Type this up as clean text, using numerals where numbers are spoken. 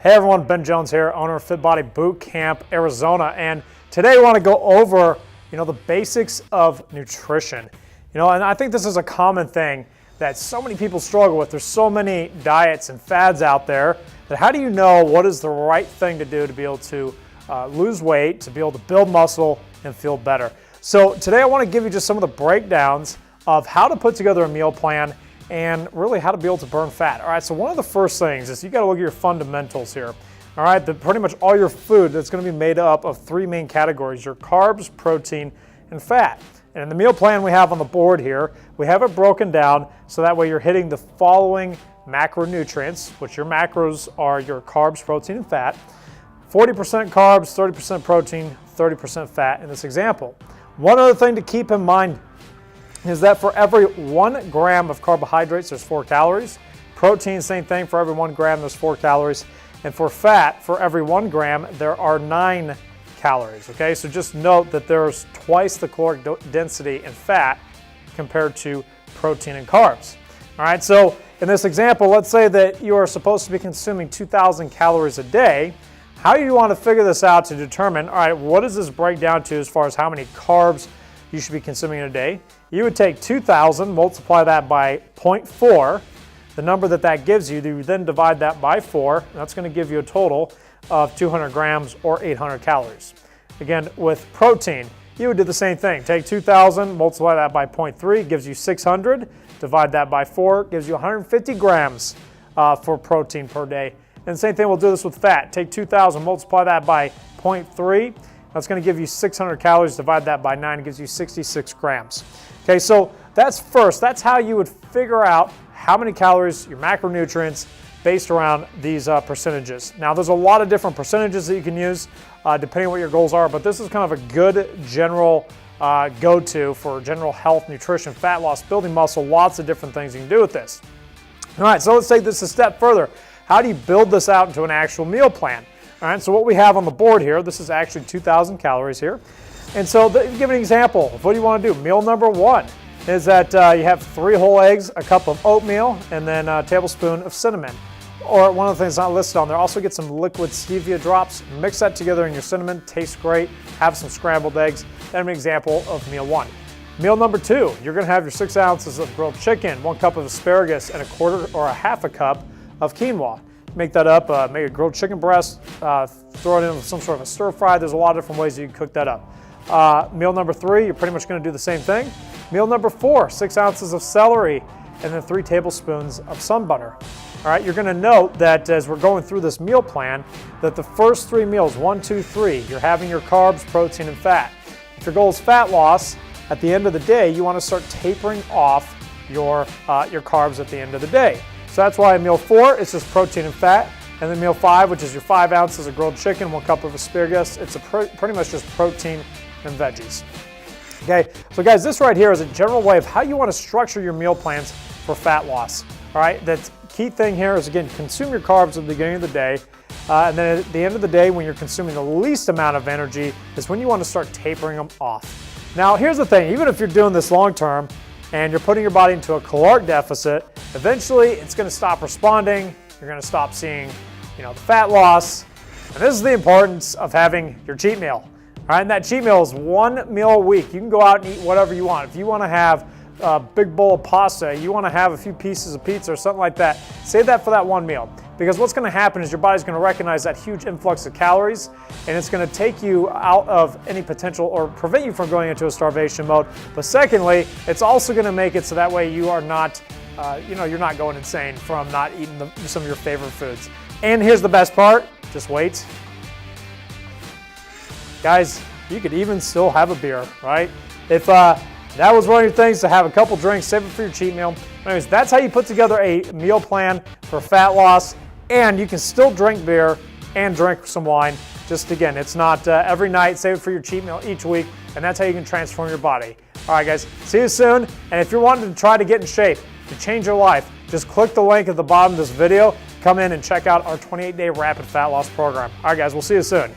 Hey everyone, Ben Jones here, owner of Fit Body Boot Camp, Arizona, and today I want to go over, the basics of nutrition. And I think this is a common thing that so many people struggle with. There's so many diets and fads out there that how do you know what is the right thing to do to be able to lose weight, to be able to build muscle and feel better? So today I want to give you just some of the breakdowns of how to put together a meal plan and really how to be able to burn fat. All right, so one of the first things is you got to look at your fundamentals here. All right, pretty much all your food that's going to be made up of three main categories: your carbs, protein, and fat. And in the meal plan we have on the board here, we have it broken down so that way you're hitting the following macronutrients, which your macros are your carbs, protein, and fat. 40% carbs, 30% protein, 30% fat in this example. One other thing to keep in mind is that for every 1 gram of carbohydrates, there's 4 calories. Protein, same thing, for every 1 gram, there's 4 calories. And for fat, for every 1 gram, there are 9 calories, okay? So just note that there's twice the caloric density in fat compared to protein and carbs. All right, so in this example, let's say that you are supposed to be consuming 2,000 calories a day. How do you want to figure this out to determine, all right, what does this break down to as far as how many carbs you should be consuming in a day? You would take 2,000, multiply that by 0.4, the number that gives you, you then divide that by 4, and that's going to give you a total of 200 grams or 800 calories. Again, with protein, you would do the same thing. Take 2,000, multiply that by 0.3, gives you 600, divide that by 4, gives you 150 grams for protein per day. And the same thing, we'll do this with fat. Take 2,000, multiply that by 0.3, that's going to give you 600 calories, divide that by 9, it gives you 66 grams. Okay, so that's first. That's how you would figure out how many calories, your macronutrients, based around these percentages. Now, there's a lot of different percentages that you can use depending on what your goals are, but this is kind of a good general go-to for general health, nutrition, fat loss, building muscle, lots of different things you can do with this. All right, so let's take this a step further. How do you build this out into an actual meal plan? All right, so what we have on the board here, this is actually 2,000 calories here. And so give an example of what you want to do. Meal number 1 is that you have 3 whole eggs, a cup of oatmeal, and then a tablespoon of cinnamon. Or one of the things not listed on there, also get some liquid stevia drops, mix that together in your cinnamon, tastes great, have some scrambled eggs. That's an example of meal 1. Meal number 2, you're going to have your 6 ounces of grilled chicken, 1 cup of asparagus, and a quarter or a half a cup of quinoa. Make that up, make a grilled chicken breast, throw it in with some sort of a stir fry. There's a lot of different ways you can cook that up. Meal number 3, you're pretty much going to do the same thing. Meal number 4, 6 ounces of celery, and then 3 tablespoons of sun butter. All right, you're going to note that as we're going through this meal plan, that the first 3 meals, 1, 2, 3, you're having your carbs, protein, and fat. If your goal is fat loss, at the end of the day, you want to start tapering off your carbs at the end of the day. So that's why in meal 4, it's just protein and fat. And then meal 5, which is your 5 ounces of grilled chicken, 1 cup of asparagus, it's pretty much just protein and veggies. Okay, so guys, this right here is a general way of how you want to structure your meal plans for fat loss. All right, the key thing here is, again, consume your carbs at the beginning of the day. And then at the end of the day, when you're consuming the least amount of energy, is when you want to start tapering them off. Now, here's the thing, even if you're doing this long term and you're putting your body into a caloric deficit, eventually it's going to stop responding. You're going to stop seeing, the fat loss. And this is the importance of having your cheat meal. All right, and that cheat meal is 1 meal a week. You can go out and eat whatever you want. If you want to have a big bowl of pasta, you want to have a few pieces of pizza or something like that, save that for that 1 meal. Because what's going to happen is your body's going to recognize that huge influx of calories, and it's going to take you out of any potential or prevent you from going into a starvation mode. But secondly, it's also going to make it so that way you are not, you're not going insane from not eating some of your favorite foods. And here's the best part, just wait. Guys, you could even still have a beer, right? If that was one of your things, to have a couple drinks, save it for your cheat meal. Anyways, that's how you put together a meal plan for fat loss, and you can still drink beer and drink some wine. Just again, it's not every night, save it for your cheat meal each week, and that's how you can transform your body. All right, guys, see you soon. And if you're wanting to try to get in shape, to change your life, just click the link at the bottom of this video, come in and check out our 28-day rapid fat loss program. All right, guys, we'll see you soon.